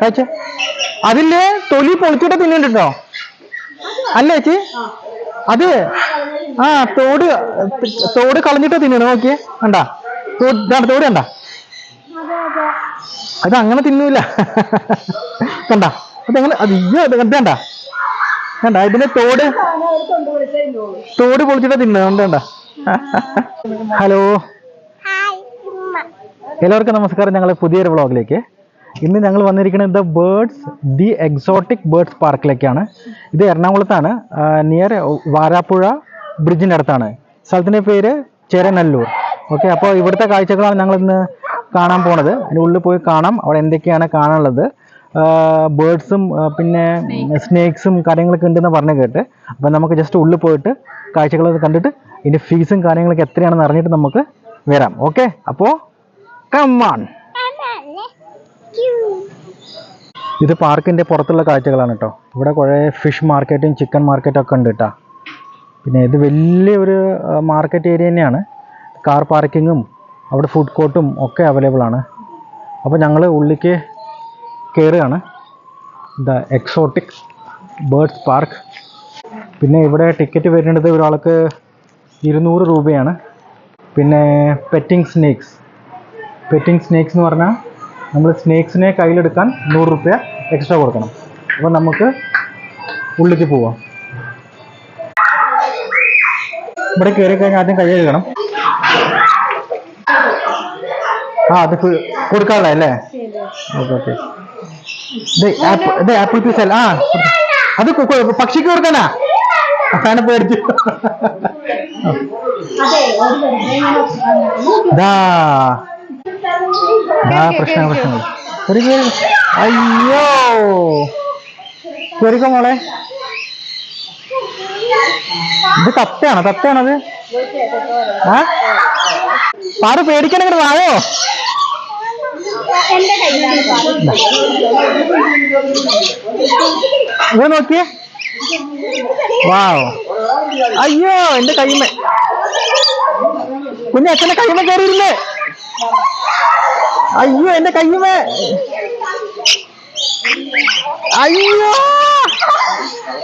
കഴിച്ചേ. അതില് തൊലി പൊളിച്ചിട്ട് തിന്നിട്ടോ അല്ലേ ചേച്ചി? അത് തോട് കളഞ്ഞിട്ട് തിന്നണം. നോക്കിയേ, കണ്ടാ തോട് കണ്ടാ? അത് അങ്ങനെ തിന്നൂല. കണ്ടാ അതെങ്ങനെ? അത് കണ്ട കണ്ടാ? ഇതിന്റെ തോട് പൊളിച്ചിട്ട് തിന്നണ്ട. കണ്ടാ? ഹലോ, എല്ലാവർക്കും നമസ്കാരം. ഞങ്ങൾ പുതിയൊരു വ്ളോഗിലേക്ക്. ഇന്ന് ഞങ്ങൾ വന്നിരിക്കുന്നത് ദി എക്സോട്ടിക് ബേർഡ്സ് പാർക്കിലേക്കാണ്. ഇത് എറണാകുളത്താണ്, നിയർ വാരാപ്പുഴ ബ്രിഡ്ജിൻ്റെ അടുത്താണ്. സ്ഥലത്തിൻ്റെ പേര് ചേരനല്ലൂർ. ഓക്കെ, അപ്പോൾ ഇവിടുത്തെ കാഴ്ചകളാണ് ഞങ്ങളിന്ന് കാണാൻ പോണത്. അതിൻ്റെ ഉള്ളിൽ പോയി കാണാം അവിടെ എന്തൊക്കെയാണ് കാണാനുള്ളത്. ബേർഡ്സും പിന്നെ സ്നേക്സും കാര്യങ്ങളൊക്കെ ഉണ്ടെന്ന് പറഞ്ഞു കേട്ട്. അപ്പം നമുക്ക് ജസ്റ്റ് ഉള്ളിൽ പോയിട്ട് കാഴ്ചകളൊക്കെ കണ്ടിട്ട് ഇതിൻ്റെ ഫീസും കാര്യങ്ങളൊക്കെ എത്രയാണെന്ന് അറിഞ്ഞിട്ട് നമുക്ക് വരാം. ഓക്കെ, അപ്പോൾ കം ഓൺ. ഇത് പാർക്കിൻ്റെ പുറത്തുള്ള കാഴ്ചകളാണ് കേട്ടോ. ഇവിടെ കുറേ ഫിഷ് മാർക്കറ്റും ചിക്കൻ മാർക്കറ്റും ഒക്കെ ഉണ്ട് കേട്ടോ. പിന്നെ ഇത് വലിയൊരു മാർക്കറ്റ് ഏരിയ തന്നെയാണ്. കാർ പാർക്കിങ്ങും അവിടെ ഫുഡ് കോർട്ടും ഒക്കെ അവൈലബിൾ ആണ്. അപ്പോൾ ഞങ്ങൾ ഉള്ളിലേക്ക് കയറുകയാണ്. The exotic birds park. പിന്നെ ഇവിടെ ടിക്കറ്റ് വരുന്നത് ഒരാൾക്ക് 200 രൂപയാണ്. പിന്നെ പെറ്റിംഗ് സ്നേക്സ് എന്ന് പറഞ്ഞാൽ നമ്മൾ സ്നേക്സിനെ കയ്യിലെടുക്കാൻ 100 രൂപ എക്സ്ട്രാ കൊടുക്കണം. അപ്പോൾ നമുക്ക് ഉള്ളിലേക്ക് പോവാം. ഇവിടെ കയറി കഴിഞ്ഞാൽ ആദ്യം കൈ കഴുകണം. അത് കൊടുക്കാനുള്ള അല്ലേ? Okay okay. ഇത് ആപ്പിൾ പീസ് അല്ല. അത് പക്ഷിക്ക് കൊടുക്കാനാ? അങ്ങനെ പേടിച്ചു. പ്രശ്നങ്ങൾ അയ്യോ, കേറിക്കോ മോളെ. ഇത് തത്തയാണത്? പാറ് പേടിക്കണ വായോ. ഇത് നോക്കിയേ. വാവ്, അയ്യോ എന്റെ കൈമ. കുഞ്ഞ് അച്ഛന്റെ കൈമ കയറിയിരുന്നേ. അയ്യോ എന്റെ കയ്യുമേ. അയ്യോ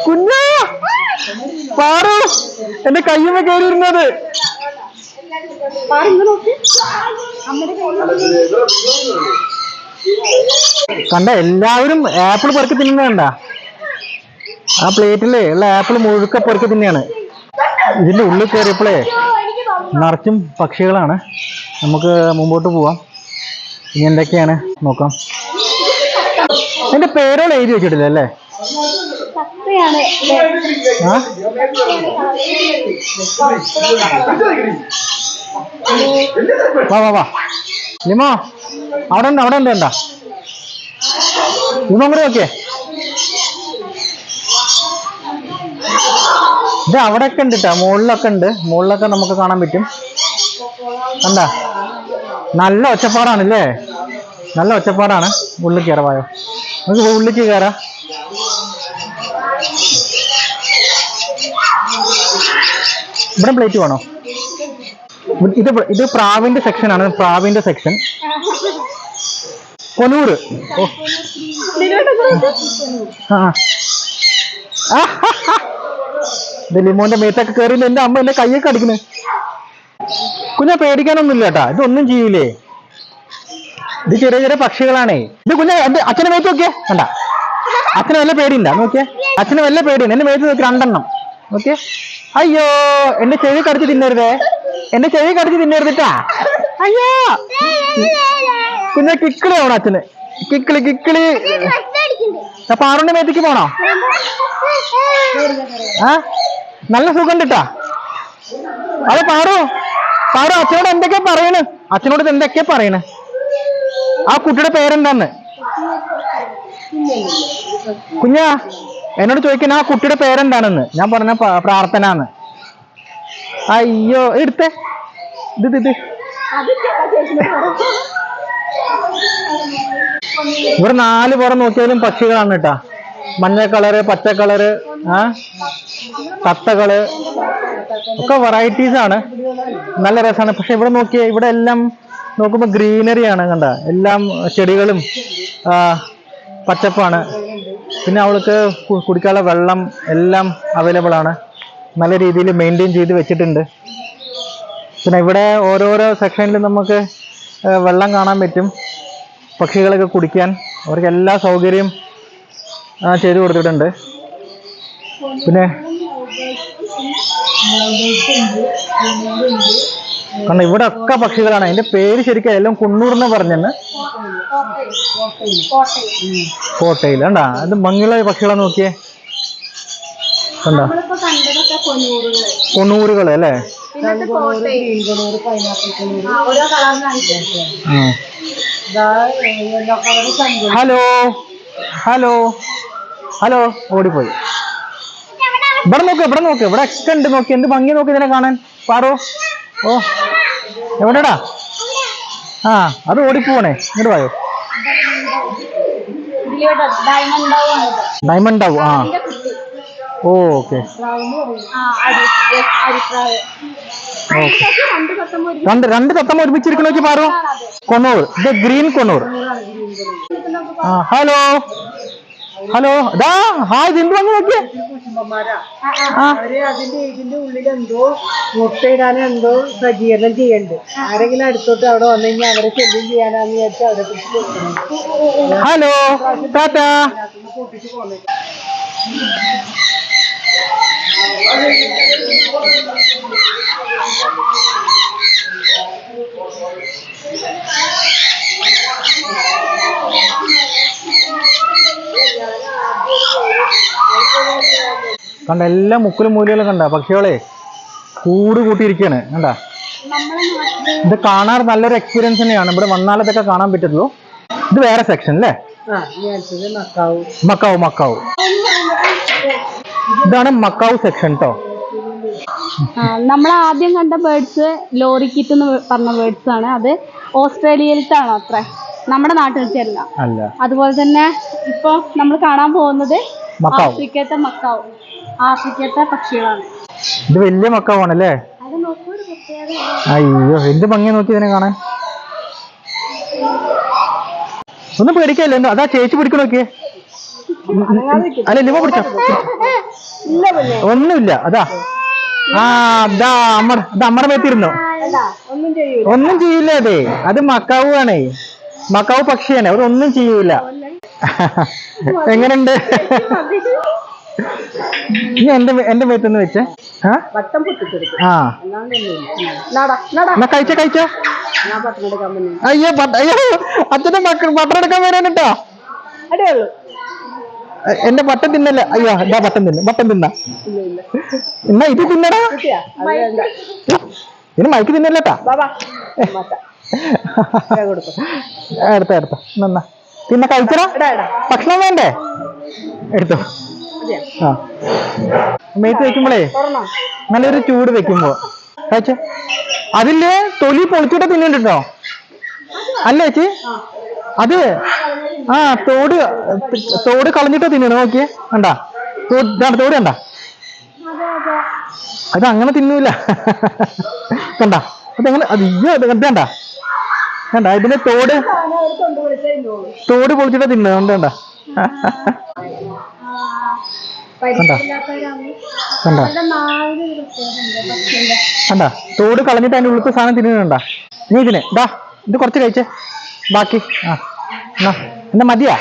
കുഞ്ഞാ, പാറു എന്റെ കയ്യുമേ കയറിയിരുന്നത്. കണ്ട, എല്ലാവരും ആപ്പിൾ പെറുക്കി തിന്നുന്നണ്ട. ആ പ്ലേറ്റില് ഉള്ള ആപ്പിൾ മുഴുക്ക പെറുക്കി തിന്നെയാണ്. ഇതിന്റെ ഉള്ളിൽ കയറിയപ്പോഴേ നിറച്ചും പക്ഷികളാണ്. നമുക്ക് മുമ്പോട്ട് പോവാം. ഇനി എന്തൊക്കെയാണ് നോക്കാം. എന്റെ പേരുകൾ എഴുതി വെച്ചിട്ടില്ല അല്ലേ? വാ ലിമോ, അവിടെ ഉണ്ട് എന്താ ലിമോ കൂടെ നോക്കിയേ. ഇത് അവിടെയൊക്കെ ഉണ്ട് കേട്ടോ, മുകളിലൊക്കെ നമുക്ക് കാണാൻ പറ്റും. കണ്ടാ, നല്ല ഒച്ചപ്പാടാണല്ലേ? നല്ല ഒച്ചപ്പാടാണ്. ഉള്ളിൽ കയറാവായോ? നമുക്ക് ഉള്ളിലേക്ക് കയറാം. ഇവിടെ പ്ലേറ്റ് വേണോ? ഇത് പ്രാവിന്റെ സെക്ഷനാണ്. പ്രാവിന്റെ സെക്ഷൻ കൊനൂറ്. ഇത് ലിമോന്റെ മേത്തൊക്കെ കയറിയില്ല. എന്റെ അമ്മ എന്റെ കൈയൊക്കെ അടിക്കുന്നു. കുഞ്ഞാ പേടിക്കാനൊന്നുമില്ല കേട്ടാ, ഇതൊന്നും ചെയ്യില്ലേ. ഇത് ചെറിയ പക്ഷികളാണേ. ഇത് കുഞ്ഞാ എന്റെ അച്ഛനെ മേത്ത് നോക്കിയേ. കണ്ട, അച്ഛന് വല്ല പേടിയില്ല. നോക്കിയേ, അച്ഛന് വല്ല പേടിയുണ്ട്. എന്റെ മേത്ത് നോക്കി 2 എണ്ണം. ഓക്കെ. അയ്യോ എന്റെ ചെവി കടിച്ച് തിന്നരുതിട്ടാ. അയ്യോ കുഞ്ഞാ കിക്കിളി പോണോ അച്ഛന്? കിക്കിളി. അപ്പൊ ആറുണ്ടെ മേത്തേക്ക് പോണോ? നല്ല സുഖം കിട്ടാ. അത് പാറു അച്ഛനോട് എന്തൊക്കെയാ പറയണ്? ആ കുട്ടിയുടെ പേരെന്താന്ന് കുഞ്ഞാ എന്നോട് ചോദിക്കുന്ന? ആ കുട്ടിയുടെ പേരെന്താണെന്ന്. ഞാൻ പറഞ്ഞ പ്രാർത്ഥന. അയ്യോ എടുത്തേ. ഇത് ഇവിടെ 4 പുറം നോക്കിയാലും പക്ഷികളാണ് കേട്ടാ. മഞ്ഞ കളറ്, പച്ച കളറ്, തത്തകള് ഒക്കെ വെറൈറ്റീസ് ആണ്. നല്ല രസമാണ്. പക്ഷെ ഇവിടെ നോക്കിയേ, ഇവിടെ എല്ലാം നോക്കുമ്പോ ഗ്രീനറി ആണ്. കണ്ട, എല്ലാം ചെടികളും പച്ചപ്പാണ്. പിന്നെ അവൾക്ക് കുടിക്കാനുള്ള വെള്ളം എല്ലാം അവൈലബിൾ ആണ്. നല്ല രീതിയിൽ മെയിൻറ്റെയിൻ ചെയ്ത് വെച്ചിട്ടുണ്ട്. പിന്നെ ഇവിടെ ഓരോരോ സെക്ഷനിലും നമുക്ക് വെള്ളം കാണാൻ പറ്റും. പക്ഷികളൊക്കെ കുടിക്കാൻ അവർക്ക് എല്ലാ സൗകര്യം ചെയ്തു കൊടുത്തിട്ടുണ്ട്. പിന്നെ കാരണം ഇവിടെ ഒക്കെ പക്ഷികളാണ്. അതിന്റെ പേര് ശരിക്കും എല്ലാം കുണ്ണൂർ എന്ന് പറഞ്ഞെന്ന്. കോട്ടയിൽ കണ്ടാ അത് ഭംഗിയുള്ള പക്ഷികളെ നോക്കിയേ. കണ്ടോ കൊണ്ണൂറുകൾ അല്ലേ? ഹലോ ഹലോ ഹലോ ഓടിപ്പോയി. ഇവിടെ നോക്ക് ഇവിടെ ഒക്കെ ഉണ്ട്. നോക്കി എന്ത് ഭംഗി നോക്കി ഇതിനെ കാണാൻ. പാറോ ഓ എവിടെടാ? ആ അത് ഓടിപ്പോണേ. ഇങ്ങോട്ട് പോയോ? ഡയമണ്ട് ആവും. ആ ഓക്കെ രണ്ട് തത്തമ്മ ഒരുമിച്ചിരിക്കണ നോക്കി പാറോ. കൊണ്ണൂർ, ഇത് ഗ്രീൻ കൊണ്ണൂർ. ആ ഹലോ ഹലോ ഇതാ ഹായ് ജിന്ദു അങ്ങ് നോക്കിയേ. ഇതിന്റെ ഉള്ളിലെന്തോ മുട്ടയിടാനോ എന്തോ സജ്ജീകരണം ചെയ്യണ്ട്. ആരെങ്കിലും അടുത്തോട്ട് അവിടെ വന്നു കഴിഞ്ഞാൽ അവരെ ശല്യം ചെയ്യാനാന്ന് വിചാരിച്ചാൽ അവരെ കുറിച്ച് കൊടുക്കണം. ഹലോ ടാറ്റാ. പൊട്ടിച്ച് പോന്നെ കണ്ട എല്ലാ മുക്കിലും മൂലയിലും കണ്ട പക്ഷികളെ കൂട് കൂട്ടിയിരിക്കുകയാണ്. കണ്ട ഇത് കാണാൻ നല്ലൊരു എക്സ്പീരിയൻസ് തന്നെയാണ്. ഇവിടെ വന്നാലതൊക്കെ കാണാൻ പറ്റുള്ളൂ. ഇത് വേറെ സെക്ഷൻ അല്ലേ? മക്കാവ് ഇതാണ് മക്കാവ് സെക്ഷൻ കേട്ടോ. നമ്മൾ ആദ്യം കണ്ട ബേർഡ്സ് ലോറിക്കിറ്റ് എന്ന് പറഞ്ഞ ബേർഡ്സ് ആണ്. അത് ഓസ്ട്രേലിയയിലത്താണ് അത്ര, നമ്മുടെ നാട്ടിലല്ല. അതുപോലെ തന്നെ ഇപ്പൊ നമ്മൾ കാണാൻ പോകുന്നത് ആഫ്രിക്കത്തെ പക്ഷികളാണ്. ഇത് വലിയ മക്കാവാണല്ലേ? അയ്യോ എന്ത് ഭംഗി നോക്കി ഇതിനെ കാണാൻ. ഒന്നും പേടിക്കല്ലേ? അതാ ചേച്ചി പിടിക്കണ നോക്കിയേ. അല്ല ലിമ പിടിച്ചോ. ഒന്നുമില്ല. അതാ അതാ അമ്മടെ മേത്തിരുന്നോ. ഒന്നും ചെയ്യില്ല. അത് മക്കാവു ആണേ. മക്കാവ് പക്ഷിയാണ്. അവരൊന്നും ചെയ്യൂല. എങ്ങനെയുണ്ട്? നീ എന്റെ മേത്തൊന്ന് വെച്ചേ. കഴിച്ചോ. അയ്യോ അച്ഛന്റെ ബട്ടർ എടുക്കാൻ വരാനിട്ടോ. എന്റെ ബട്ടൻ തിന്നല്ലേ? അയ്യോ ഇതാ ബട്ടൻ തിന്ന എന്നാ ഇത് തിന്നടാ. ഇതിന് മയക്ക് തിന്നല്ലേട്ടാ. എടുത്ത നന്നാ പിന്നെ കഴിച്ചടാ. ഭക്ഷണം വേണ്ടേ? എടുത്തോ. ആ മേത്ത് വെക്കുമ്പോളേ നല്ലൊരു ചൂട് വെക്കുമ്പോ കഴിച്ച അതില് തൊലി പൊളിച്ചിട്ട് തിന്നിട്ടോ. അല്ലേ ചേച്ചി? അത് തോട് കളഞ്ഞിട്ട് തിന്നണ. നോക്കിയേ കണ്ടാ തോട് കണ്ടാ. അത് അങ്ങനെ തിന്നൂല. കണ്ടാ അതെങ്ങനെ? കണ്ടാ ഇതിന്റെ തോട് പൊളിച്ചിട്ട് തിന്നുന്നുണ്ട്. കണ്ടാ കണ്ടാ തോട് കളഞ്ഞിട്ട് അതിന്റെ ഉള്ളിൽ സാധനം തിന്നുന്നുണ്ടാ. നീ ഇതിന് ഇത് കുറച്ച് കഴിച്ചേ ബാക്കി. എന്താ മതിയാ?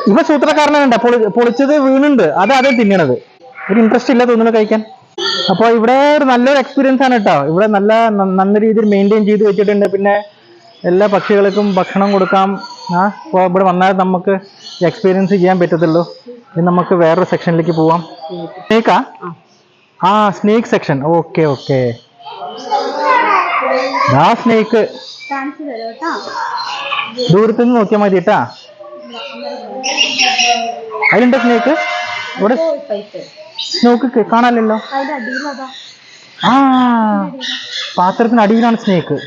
ഇവ സൂത്രക്കാരനുണ്ട പൊളിച്ചത് വീണുണ്ട്. അതേ തിന്നണത്. ഒരു ഇൻട്രസ്റ്റ് ഇല്ല തോന്നുന്നു കഴിക്കാൻ. അപ്പോൾ ഇവിടെ ഒരു നല്ലൊരു എക്സ്പീരിയൻസ് ആണ് കേട്ടോ. ഇവിടെ നല്ല രീതിയിൽ മെയിൻറ്റെയിൻ ചെയ്ത് വെച്ചിട്ടുണ്ട്. പിന്നെ എല്ലാ പക്ഷികൾക്കും ഭക്ഷണം കൊടുക്കാം. അപ്പോൾ ഇവിടെ വന്നാൽ നമുക്ക് എക്സ്പീരിയൻസ് ചെയ്യാൻ പറ്റത്തുള്ളൂ. ഇനി നമുക്ക് വേറൊരു സെക്ഷനിലേക്ക് പോവാം. സ്നേക്കാ? Snake section. ഓക്കെ സ്നേക്ക് ദൂരത്തു നിന്ന് നോക്കിയാൽ മതി കേട്ടാ. അതിലുണ്ട് സ്നേക്ക്. ഇവിടെ സ്നേക്ക് കാണാനല്ലോ. പാത്രത്തിന് അടിയിലാണ് സ്നേക്ക്.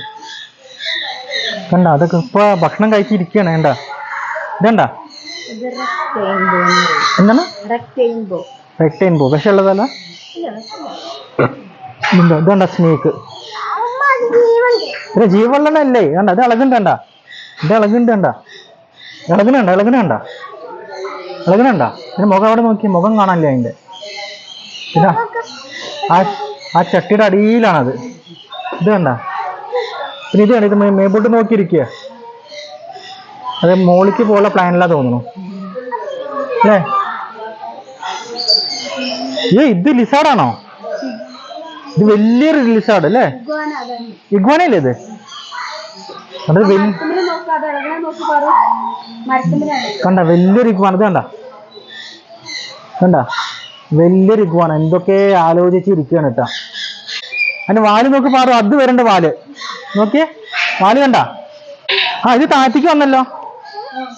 കണ്ട അതൊക്കെ ഇപ്പൊ ഭക്ഷണം കഴിച്ചിരിക്കുകയാണ്. ഇതണ്ട എന്താണ്? റെക്ടൈൻബോ വിഷമുള്ളതല്ല. ഇതണ്ട സ്നേക്ക്. ജീവനുള്ളതല്ലേ? കണ്ട ഇത് ഇളകുണ്ട്. ഇത് ഇളകണുണ്ട ഇളകണുണ്ട ഇളകണുണ്ട പിന്നെ മുഖം അവിടെ നോക്കി മുഖം കാണാനില്ല അതിൻ്റെ ഇതാ ആ ചട്ടിയുടെ അടിയിലാണത്. ഇത് കണ്ട പിന്നെ ഇത് കണ്ട ഇത് മേപ്പോട്ട് നോക്കിയിരിക്കുക. അത് മോളിക്ക് പോലുള്ള പ്ലാനിലാ തോന്നുന്നു അല്ലേ? ഇത് ലിസാർഡാണോ? ഇത് വലിയൊരു ലിസാർഡ് അല്ലേ? ഇഗ്വാനല്ലേ ഇത്? അത് കണ്ട വലിയൊരു ഇഗ്വാന. ഇത് കണ്ട വലിയൊരു ഇഗ്വാന. എന്തൊക്കെ ആലോചിച്ചിരിക്കുകയാണ് കേട്ടോ. അതിന്റെ വാല് നോക്കി പാറു. അത് വരണ്ട വാല് നോക്കിയേ. വാല് കണ്ട. ഇത് താഴത്തേക്ക് വന്നല്ലോ.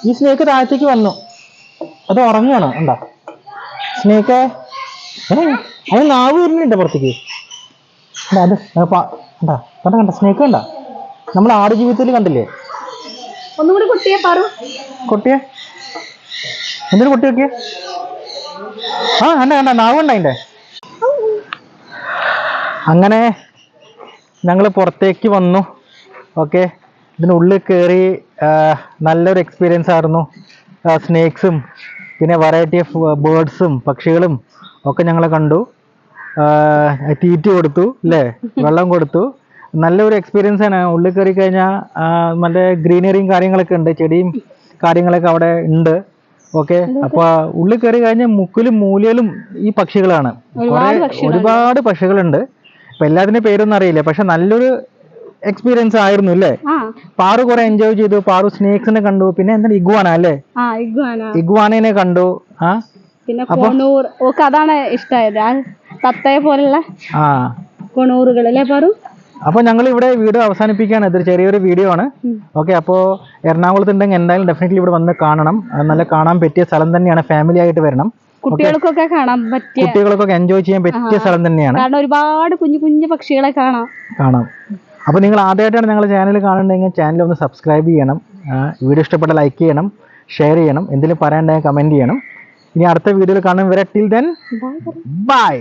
ഈ സ്നേക്ക് താഴത്തേക്ക് വന്നു. അത് ഉറങ്ങുവാണ്. കണ്ട സ്നേക്ക്. അത് നാവ് വരുന്നുണ്ട് പുറത്തേക്ക്. അത് കണ്ട കണ്ട കണ്ട സ്നേക്ക് കണ്ട. നമ്മൾ ആടുജീവിതത്തിൽ കണ്ടില്ലേ? ഒന്നുകൂടി കുട്ടിയെ പാറു. കുട്ടിയെ എന്തിനു കുട്ടി നോക്കിയേ? കണ്ട കണ്ട നാവ് കണ്ട അതിൻ്റെ. അങ്ങനെ ഞങ്ങൾ പുറത്തേക്ക് വന്നു. ഓക്കെ, ഇതിനുള്ളിൽ കയറി നല്ലൊരു എക്സ്പീരിയൻസ് ആയിരുന്നു. സ്നേക്സും പിന്നെ വെറൈറ്റി ഓഫ് ബേർഡ്സും പക്ഷികളും ഒക്കെ ഞങ്ങൾ കണ്ടു. തീറ്റ കൊടുത്തു അല്ലേ, വെള്ളം കൊടുത്തു. നല്ലൊരു എക്സ്പീരിയൻസ് ആണ്. ഉള്ളിൽ കയറി കഴിഞ്ഞാൽ നല്ല ഗ്രീനറിയും കാര്യങ്ങളൊക്കെ ഉണ്ട്, ചെടിയും കാര്യങ്ങളൊക്കെ അവിടെ ഉണ്ട്. ഓക്കെ, അപ്പോൾ ഉള്ളിൽ കയറി കഴിഞ്ഞാൽ മുക്കിലും മൂലയിലും ഈ പക്ഷികളാണ്. ഒരുപാട് പക്ഷികളുണ്ട്. ഇപ്പം എല്ലാത്തിൻ്റെ പേരൊന്നും അറിയില്ല, പക്ഷെ നല്ലൊരു എക്സ്പീരിയൻസ് ആയിരുന്നു അല്ലേ? പാറു കുറെ എൻജോയ് ചെയ്തു. പാറു സ്നേക്സിനെ കണ്ടു. പിന്നെ എന്താണ് ഇഗ്വാന അല്ലേ? ഇഗ്വാനനെ കണ്ടു. പിന്നെ കൊണൂർ, ഓക്ക് അതാണ് ഇഷ്ടമായത്, തത്തയെ പോലുള്ള കൊണൂറുകൾ അല്ലേ പാറു? അപ്പോൾ ഞങ്ങൾ ഇവിടെ വീഡിയോ അവസാനിപ്പിക്കുകയാണ്. ഇതൊരു ചെറിയൊരു വീഡിയോ ആണ്. ഓക്കെ, അപ്പോൾ എറണാകുളത്ത് ഉണ്ടെങ്കിൽ എന്തായാലും ഡെഫിനറ്റ്ലി ഇവിടെ വന്ന് കാണണം. നല്ല കാണാൻ പറ്റിയ സ്ഥലം തന്നെയാണ്. ഫാമിലി ആയിട്ട് വരണം. കുട്ടികൾക്കൊക്കെ കാണാൻ പറ്റിയ, കുട്ടികൾക്കൊക്കെ എൻജോയ് ചെയ്യാൻ പറ്റിയ സ്ഥലം തന്നെയാണ്. കാരണം ഒരുപാട് കുഞ്ഞു കുഞ്ഞു പക്ഷികളെ കാണാം. അപ്പോൾ നിങ്ങൾ ആദ്യമായിട്ടാണ് ഞങ്ങളുടെ ചാനൽ കാണുന്നുണ്ടെങ്കിൽ ചാനൽ ഒന്ന് സബ്സ്ക്രൈബ് ചെയ്യണം. വീഡിയോ ഇഷ്ടപ്പെട്ട ലൈക്ക് ചെയ്യണം, ഷെയർ ചെയ്യണം, എന്തെങ്കിലും പറയാനുണ്ടെങ്കിൽ കമൻറ്റ് ചെയ്യണം. ഇനി അടുത്ത വീഡിയോയിൽ കാണും വരെ. Till then bye.